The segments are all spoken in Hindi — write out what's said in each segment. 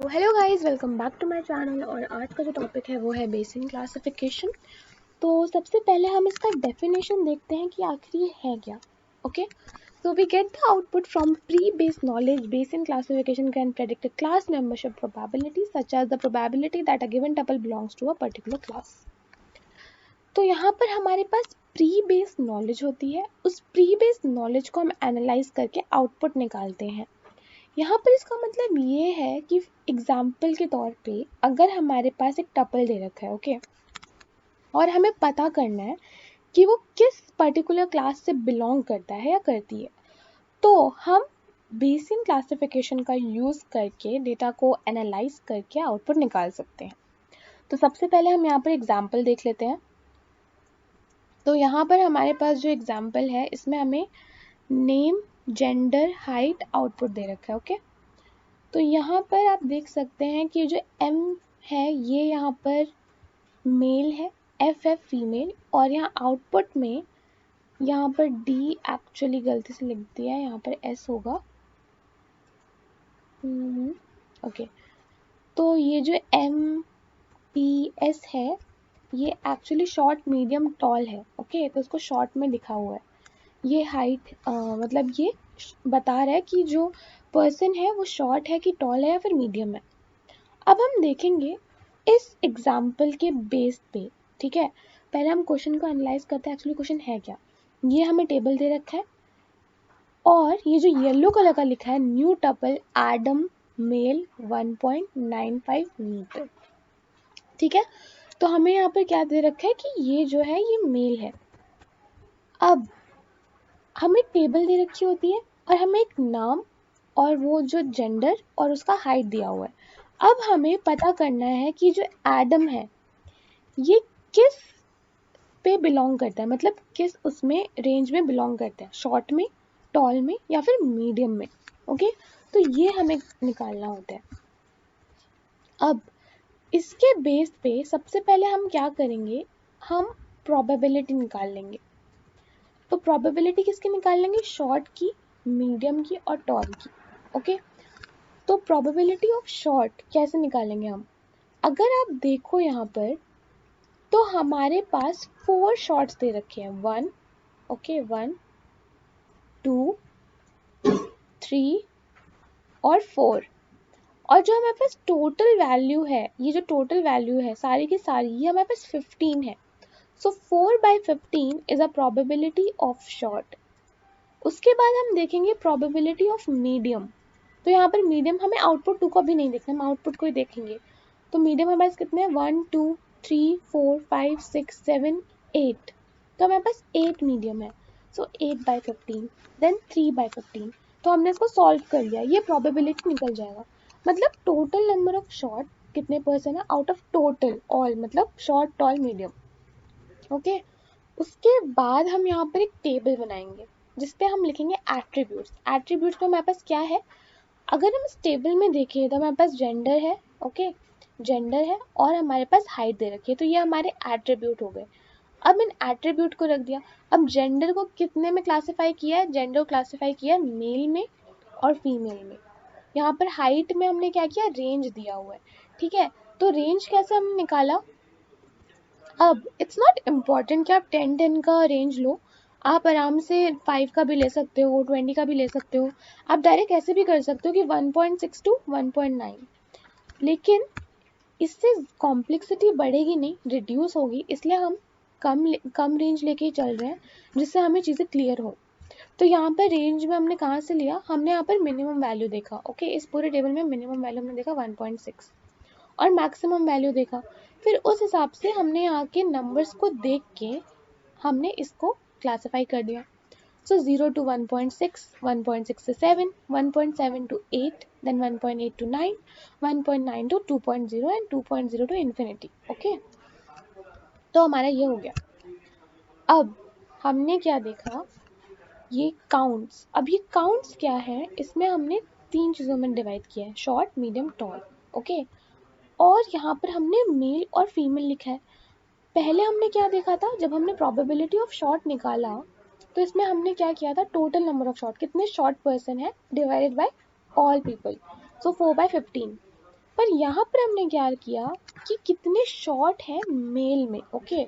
Hello guys, welcome back to my channel. और आज का जो टॉपिक है वो है बेसिक क्लासिफिकेशन। तो सबसे पहले हम इसका डेफिनेशन देखते हैं कि आखिर ये है क्या। Okay, so we get the output from pre-based knowledge. Bayesian classification can predict a class membership probability such as the probability that a given tuple belongs to a particular class. तो यहाँ पर हमारे पास प्री बेस्ड नॉलेज होती है। उस प्री बेस्ड नॉलेज को हम एनालाइज करके आउटपुट निकालते हैं। यहाँ पर इसका मतलब ये है कि एग्जाम्पल के तौर पे अगर हमारे पास एक टपल दे रखा है, ओके, और हमें पता करना है कि वो किस पर्टिकुलर क्लास से बिलोंग करता है या करती है, तो हम बेसिक क्लासिफिकेशन का यूज़ करके डेटा को एनालाइज करके आउटपुट निकाल सकते हैं। तो सबसे पहले हम यहाँ पर एग्जाम्पल देख लेते हैं। तो यहाँ पर हमारे पास जो एग्जाम्पल है इसमें हमें नेम, जेंडर, हाइट, आउटपुट दे रखा है। ओके, तो यहाँ पर आप देख सकते हैं कि जो M है ये यहाँ पर मेल है, F है फीमेल, और यहाँ आउटपुट में यहाँ पर D एक्चुअली गलती से लिख दिया है, यहाँ पर S होगा। ओके, तो ये जो MPS है ये एक्चुअली शॉर्ट, मीडियम, टॉल है। ओके, तो इसको शॉर्ट में लिखा हुआ है। ये हाइट मतलब ये बता रहा है कि जो पर्सन है वो शॉर्ट है कि टॉल है या फिर मीडियम है। अब हम देखेंगे इस एग्जाम्पल के बेस पे, ठीक है। पहले हम क्वेश्चन को एनालाइज करते हैं, एक्चुअली क्वेश्चन है क्या। ये हमें टेबल दे रखा है और ये जो येलो कलर का लिखा है new tuple Adam male 1.95 metre, ठीक है। तो हमें यहाँ पर क्या दे रखा है कि ये जो है ये मेल है। अब हमें टेबल दे रखी होती है और हमें एक नाम और वो जो जेंडर और उसका हाइट दिया हुआ है। अब हमें पता करना है कि जो एडम है ये किस पे बिलोंग करता है, मतलब किस उसमें रेंज में बिलोंग करता है, शॉर्ट में, टॉल में या फिर मीडियम में। ओके, तो ये हमें निकालना होता है। अब इसके बेस पे सबसे पहले हम क्या करेंगे, हम प्रोबेबिलिटी निकाल लेंगे। तो प्रोबेबिलिटी किसकी निकाल लेंगे, शॉर्ट की, मीडियम की और टॉल की। ओके, तो प्रोबेबिलिटी ऑफ शॉर्ट कैसे निकालेंगे हम, अगर आप देखो यहाँ पर तो हमारे पास 4 शॉट्स दे रखे हैं, 1, ओके, 1, 2, 3 और 4। और जो हमारे पास टोटल वैल्यू है, ये जो टोटल वैल्यू है सारी की सारी, ये हमारे पास 15 है। सो 4/15 is a probability of short. उसके बाद हम देखेंगे प्रोबेबिलिटी ऑफ मीडियम। तो यहाँ पर मीडियम हमें आउटपुट 2 को भी नहीं देखना, हम आउटपुट को ही देखेंगे। तो मीडियम हमारे पास कितने हैं, 1, 2, 3, 4, 5, 6, 7, 8। तो हमारे पास 8 मीडियम है। सो 8/15 देन 3/15। तो हमने इसको सॉल्व कर लिया, ये प्रोबेबिलिटी निकल जाएगा। मतलब टोटल नंबर ऑफ शॉर्ट कितने परसेंट है आउट ऑफ टोटल ऑल, मतलब शॉर्ट, टॉल, मीडियम। ओके, उसके बाद हम यहाँ पर एक टेबल बनाएंगे जिसपे हम लिखेंगे एट्रीब्यूट्स। एट्रीब्यूट्स में हमारे पास क्या है, अगर हम इस टेबल में देखें तो हमारे पास जेंडर है, ओके, जेंडर है और हमारे पास हाइट दे रखी है, तो ये हमारे एट्रीब्यूट हो गए। अब इन एट्रीब्यूट को रख दिया। अब जेंडर को कितने में क्लासिफाई किया है, जेंडर को क्लासिफाई किया मेल में और फीमेल में। यहाँ पर हाइट में हमने क्या किया, रेंज दिया हुआ है, ठीक है। तो रेंज कैसे हमने निकाला, अब इट्स नॉट इम्पॉर्टेंट कि आप 10 का रेंज लो, आप आराम से 5 का भी ले सकते हो, 20 का भी ले सकते हो। आप डायरेक्ट ऐसे भी कर सकते हो कि 1.6 to 1.9, लेकिन इससे कॉम्प्लेक्सिटी बढ़ेगी नहीं, रिड्यूस होगी, इसलिए हम कम रेंज लेके ही चल रहे हैं जिससे हमें चीज़ें क्लियर हो। तो यहाँ पर रेंज में हमने कहाँ से लिया, हमने यहाँ पर मिनिमम वैल्यू देखा। ओके, इस पूरे टेबल में मिनिमम वैल्यू हमने देखा 1.6 और मैक्सिमम वैल्यू देखा। फिर उस हिसाब से हमने यहाँ के नंबर्स को देख के हमने इसको क्लासिफाई कर दिया। सो 0 to 1.6, 1.6 से 7, 1.7 to 8, then 1.8 to 9, 1.9 to 2.0 and 2.0 to infinity। Okay, तो हमारा ये हो गया। अब हमने क्या देखा, ये काउंट्स। अब ये काउंट्स क्या है, इसमें हमने 3 चीज़ों में डिवाइड किया है, शॉर्ट, मीडियम, टॉल। ओके, और यहाँ पर हमने मेल और फीमेल लिखा है। पहले हमने क्या देखा था, जब हमने प्रोबेबिलिटी ऑफ शॉर्ट निकाला तो इसमें हमने क्या किया था, टोटल नंबर ऑफ शॉर्ट, कितने शॉर्ट पर्सन है डिवाइडेड बाय ऑल पीपल। सो 4/15। पर यहाँ पर हमने क्या किया कि कितने शॉर्ट है मेल में, ओके,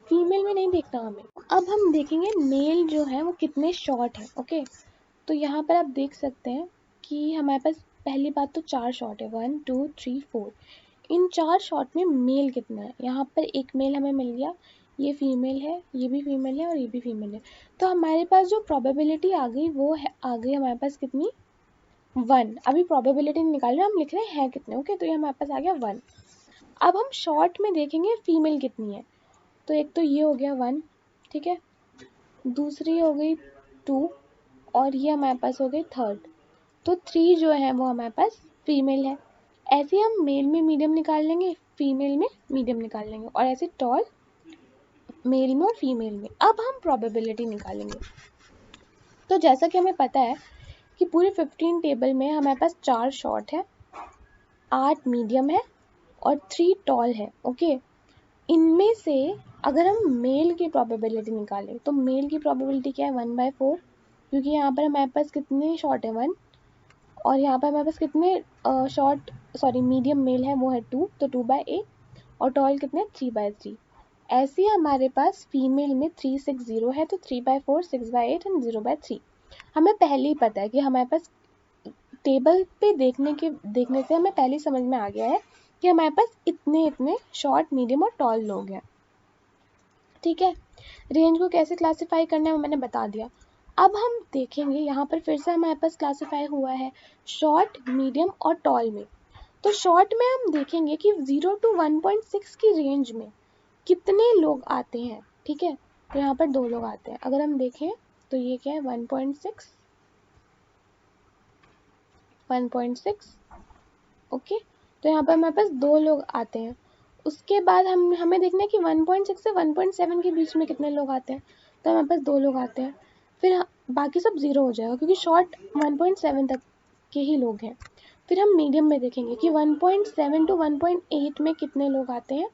फीमेल में नहीं देखना हमें। अब हम देखेंगे मेल जो है वो कितने शॉर्ट है, ओके। तो यहाँ पर आप देख सकते हैं कि हमारे पास पहली बात तो 4 शॉट है, 1 2 3 4। इन 4 शॉट में मेल कितना है, यहाँ पर एक मेल हमें मिल गया, ये फीमेल है, ये भी फीमेल है और ये भी फीमेल है। तो हमारे पास जो प्रोबेबिलिटी आ गई वो है, आ गई हमारे पास कितनी, 1। अभी प्रोबेबिलिटी निकाल रहे हैं हम, लिख रहे हैं कितने, ओके। तो ये हमारे पास आ गया 1। अब हम शॉर्ट में देखेंगे फीमेल कितनी है। तो एक तो ये हो गया 1, ठीक है, दूसरी हो गई 2 और ये हमारे पास हो गई 3rd। तो 3 जो है वो हमारे पास फीमेल है। ऐसे हम मेल में मीडियम निकाल लेंगे, फीमेल में मीडियम निकाल लेंगे, और ऐसे टॉल मेल में और फीमेल में। अब हम प्रोबेबिलिटी निकालेंगे। तो जैसा कि हमें पता है कि पूरे 15 टेबल में हमारे पास 4 शॉर्ट है, 8 मीडियम है और 3 टॉल है, ओके। इनमें से अगर हम मेल की प्रोबेबिलिटी निकालें तो मेल की प्रोबेबिलिटी क्या है, 1/4, क्योंकि यहाँ पर हमारे पास कितने शॉर्ट है, 1, और यहाँ पर हमारे पास कितने शॉर्ट, सॉरी मीडियम मेल है वो है 2, तो 2/8, और टॉल कितने 3/3। ऐसे ही हमारे पास फीमेल में 360 है, तो 3/4, 6/8 एंड 0/3। हमें पहले ही पता है कि हमारे पास टेबल पे देखने से हमें पहले समझ में आ गया है कि हमारे पास इतने इतने शॉर्ट मीडियम और टॉल लोग हैं, ठीक है। रेंज को कैसे क्लासिफाई करना है वो मैंने बता दिया। अब हम देखेंगे यहाँ पर फिर से हमारे पास क्लासिफाई हुआ है शॉर्ट, मीडियम और टॉल में। तो शॉर्ट में हम देखेंगे कि 0 to 1.6 की रेंज में कितने लोग आते हैं, ठीक है। तो यहाँ पर 2 लोग आते हैं। अगर हम देखें तो ये क्या है, 1.6, 1.6, ओके। तो यहाँ पर हमारे पास 2 लोग आते हैं। उसके बाद हमें देखना है कि 1.6 से 1.7 के बीच में कितने लोग आते हैं। तो हमारे पास 2 लोग आते हैं। फिर बाकी सब 0 हो जाएगा क्योंकि शॉर्ट 1.7 तक के ही लोग हैं। फिर हम मीडियम में देखेंगे कि 1.7 to 1.8 में कितने लोग आते हैं,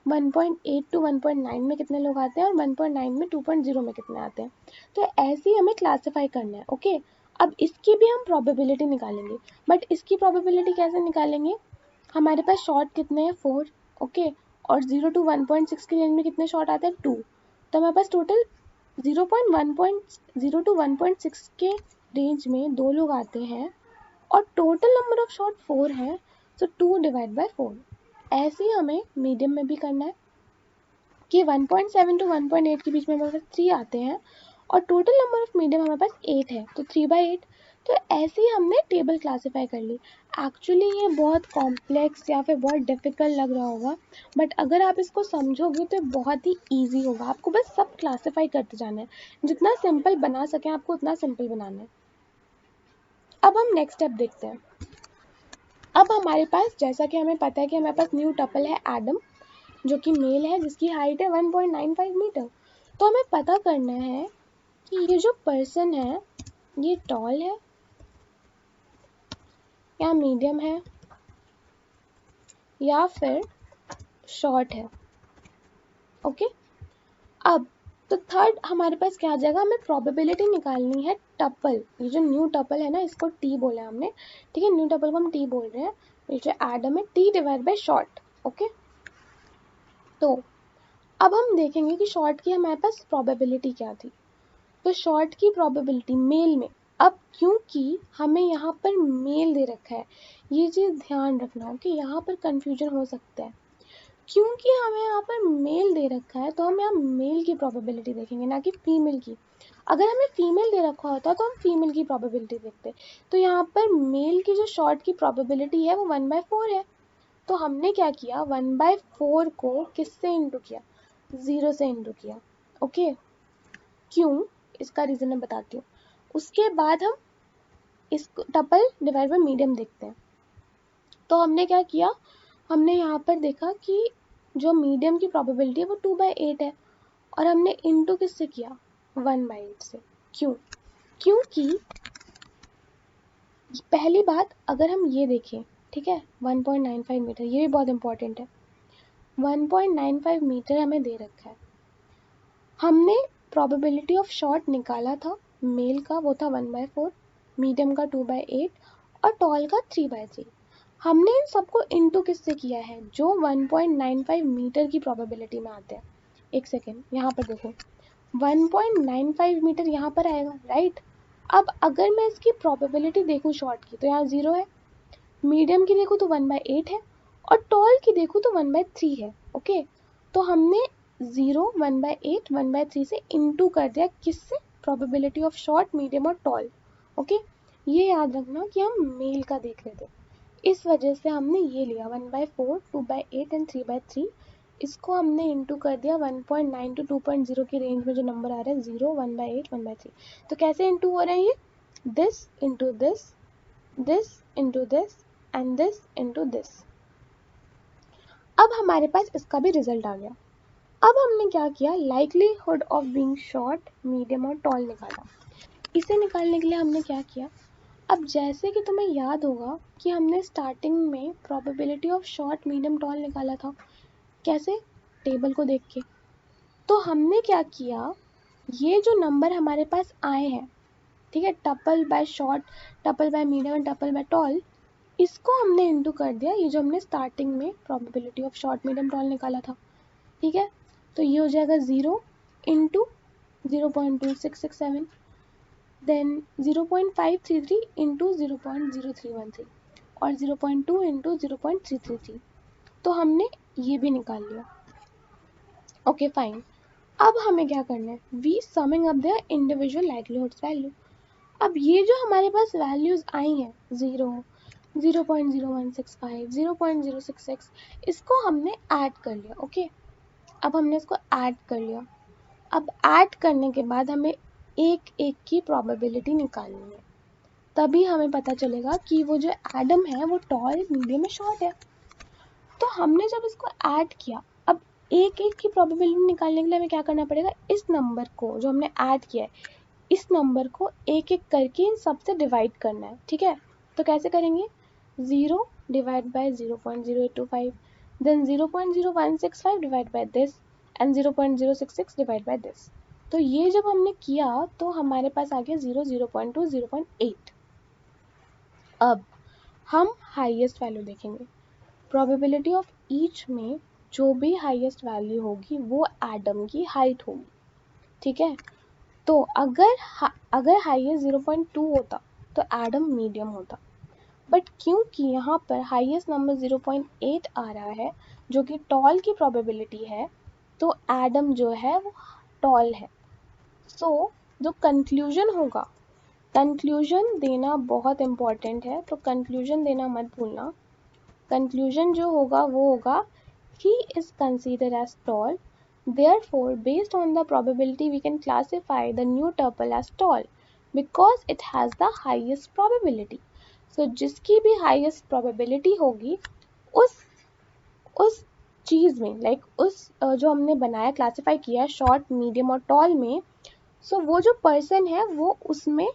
1.8 to 1.9 में कितने लोग आते हैं, और 1.9 में 2.0 में कितने आते हैं। तो ऐसे ही हमें क्लासिफाई करना है, ओके। अब इसकी भी हम प्रोबेबिलिटी निकालेंगे, बट इसकी प्रोबेबिलिटी कैसे निकालेंगे, हमारे पास शॉर्ट कितने हैं, 4, ओके, और 0 to 1.6 की रेंज में कितने शॉर्ट आते हैं, 2। तो हमारे पास टोटल 0 to 1.6 के रेंज में 2 लोग आते हैं और टोटल नंबर ऑफ शॉट 4 है, तो 2/4। ऐसे ही हमें मीडियम में भी करना है कि 1.7 to 1.8 के बीच में हमारे पास 3 आते हैं और टोटल नंबर ऑफ मीडियम हमारे पास 8 है, तो 3/8। तो ऐसे ही हमने टेबल क्लासीफाई कर ली। एक्चुअली ये बहुत कॉम्प्लेक्स या फिर बहुत डिफिकल्ट लग रहा होगा, बट अगर आप इसको समझोगे तो बहुत ही ईजी होगा। आपको बस सब क्लासीफाई करते जाना है, जितना सिंपल बना सकें आपको उतना सिंपल बनाना है। अब हम नेक्स्ट स्टेप देखते हैं। अब हमारे पास, जैसा कि हमें पता है कि हमारे पास न्यू टपल है एडम, जो कि मेल है, जिसकी हाइट है 1.95 मीटर। तो हमें पता करना है कि ये जो पर्सन है ये टॉल है या मीडियम है या फिर शॉर्ट है, ओके। अब तो थर्ड हमारे पास क्या आ जाएगा, हमें प्रोबेबिलिटी निकालनी है टपल। ये जो न्यू टपल है ना, इसको टी बोला है हमने, ठीक है, न्यू टपल को हम टी बोल रहे हैं। ये जो एडम है, T/शॉर्ट, ओके। तो अब हम देखेंगे कि शॉर्ट की हमारे पास प्रोबेबिलिटी क्या थी। तो शॉर्ट की प्रोबेबिलिटी मेल में, अब क्योंकि हमें यहाँ पर मेल दे रखा है, ये चीज़ ध्यान रखना हो कि यहाँ पर कंफ्यूजन हो सकता है। क्योंकि हमें यहाँ पर मेल दे रखा है तो हम यहाँ मेल की प्रोबेबिलिटी देखेंगे, ना कि फीमेल की। अगर हमें फीमेल दे रखा होता तो हम फीमेल की प्रोबेबिलिटी देखते। तो यहाँ पर मेल की जो शॉर्ट की प्रोबेबिलिटी है वो 1/4 है। तो हमने क्या किया, 1/4 को किससे इंटू किया, 0 से इंटू किया, ओके। क्यों, इसका रीज़न मैं बताती हूँ। उसके बाद हम इस टपल डिवाइड बाय मीडियम देखते हैं। तो हमने क्या किया, हमने यहाँ पर देखा कि जो मीडियम की प्रोबेबिलिटी है वो 2/8 है, और हमने इंटू किससे किया, 1/8 से। क्यों, क्योंकि पहली बात अगर हम ये देखें, ठीक है, 1.95 मीटर, ये भी बहुत इंपॉर्टेंट है। 1.95 मीटर हमें दे रखा है। हमने प्रोबेबिलिटी ऑफ शॉर्ट निकाला था, मेल का वो था 1/4, मीडियम का 2/8 और टॉल का 3/3। हमने इन सबको इनटू किससे किया है, जो 1.95 मीटर की प्रोबेबिलिटी में आते हैं। एक सेकेंड, यहाँ पर देखो 1.95 मीटर यहाँ पर आएगा, राइट। अब अगर मैं इसकी प्रोबेबिलिटी देखूँ शॉर्ट की, तो यहाँ 0 है, मीडियम की देखूँ तो 1/8 है, और टॉल की देखूँ तो 1/3 है। ओके, तो हमने 0, 1/8, 1/3 से इनटू कर दिया किससे, प्रोबेबिलिटी ऑफ शॉर्ट, मीडियम और टॉल। ओके, ये याद रखना कि हम मेल का देख रहे थे, इस वजह से हमने ये लिया 1/4, 2/8 एंड 3/3। इसको हमने इंटू कर दिया 1.9 to 2.0 की रेंज में जो नंबर आ रहा है 0, 1/8, 1/3। तो कैसे इंटू हो रहा है ये, this into this, this into this and this into this. अब हमारे पास इसका भी रिजल्ट आ गया। अब हमने क्या किया, likelihood of being short, medium और टॉल निकाला। इसे निकालने के लिए हमने क्या किया, अब जैसे कि तुम्हें याद होगा कि हमने स्टार्टिंग में probability of short, medium, tall निकाला था, कैसे, टेबल को देख के। तो हमने क्या किया, ये जो नंबर हमारे पास आए हैं, ठीक है, tuple by short, tuple by medium, tuple by tall, इसको हमने इंटू कर दिया ये जो हमने स्टार्टिंग में probability of short, medium, tall निकाला था। ठीक है, तो ये हो जाएगा 0 इंटू 0.2667, देन 0.533 इंटू 0.0313 और 0.2 इंटू 0.333। तो हमने ये भी निकाल लिया। ओके फाइन, अब हमें क्या करना है, we summing up their individual likelihoods value. अब ये जो हमारे पास वैल्यूज आई हैं 0, 0.0165, 0.066, इसको हमने ऐड कर लिया। ओके, अब हमने इसको ऐड कर लिया। अब ऐड करने के बाद हमें एक एक की प्रोबेबिलिटी निकालनी है, तभी हमें पता चलेगा कि वो जो एडम है वो टॉल, मीडियम में शॉर्ट है। तो हमने जब इसको ऐड किया, अब एक एक की प्रोबेबिलिटी निकालने के लिए हमें क्या करना पड़ेगा, इस नंबर को जो हमने ऐड किया है, इस नंबर को एक एक करके इन सब से डिवाइड करना है। ठीक है, तो कैसे करेंगे, 0 divide by 0.0825, then 0.0165 divide by this and 0.066 divide by this. तो ये जब हमने किया तो हमारे पास आ गया 0, 0.2, 0.8। अब हम हाईएस्ट वैल्यू देखेंगे, प्रोबेबिलिटी ऑफ ईच में जो भी हाईएस्ट वैल्यू होगी वो एडम की हाइट होगी। ठीक है, तो अगर हाईएस्ट 0.2 होता तो एडम मीडियम होता, बट क्योंकि यहाँ पर हाईएस्ट नंबर 0.8 आ रहा है जो कि टॉल की प्रोबेबिलिटी है, तो एडम जो है वो टॉल है। सो जो कंक्लूजन होगा, कंक्लूजन देना बहुत इंपॉर्टेंट है, तो कंक्लूजन देना मत भूलना। कंक्लूजन जो होगा वो होगा he is considered as tall, therefore based on the probability we can classify the new tuple as tall because it has the highest probability. So जिसकी भी highest probability होगी उस चीज़ में, लाइक उस जो हमने बनाया, क्लासीफाई किया शॉर्ट, मीडियम और टॉल में, सो वो जो पर्सन है वो उसमें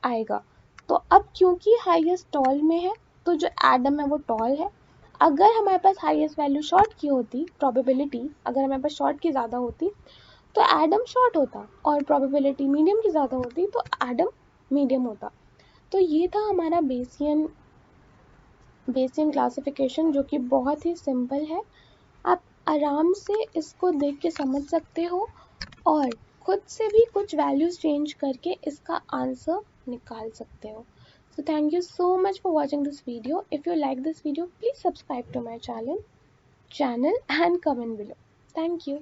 आएगा। तो अब क्योंकि हाईएस्ट टॉल में है तो जो एडम है वो टॉल है। अगर हमारे पास हाईएस्ट वैल्यू शॉर्ट की होती, प्रोबेबिलिटी अगर हमारे पास शॉर्ट की ज़्यादा होती तो एडम शॉर्ट होता, और प्रोबेबिलिटी मीडियम की ज़्यादा होती तो एडम मीडियम होता। तो ये था हमारा बेसियन क्लासिफिकेशन, जो कि बहुत ही सिंपल है। आप आराम से इसको देख के समझ सकते हो और खुद से भी कुछ वैल्यूज चेंज करके इसका आंसर निकाल सकते हो। So thank you so much for watching this video. If you like this video, please subscribe to my channel and comment below. Thank you.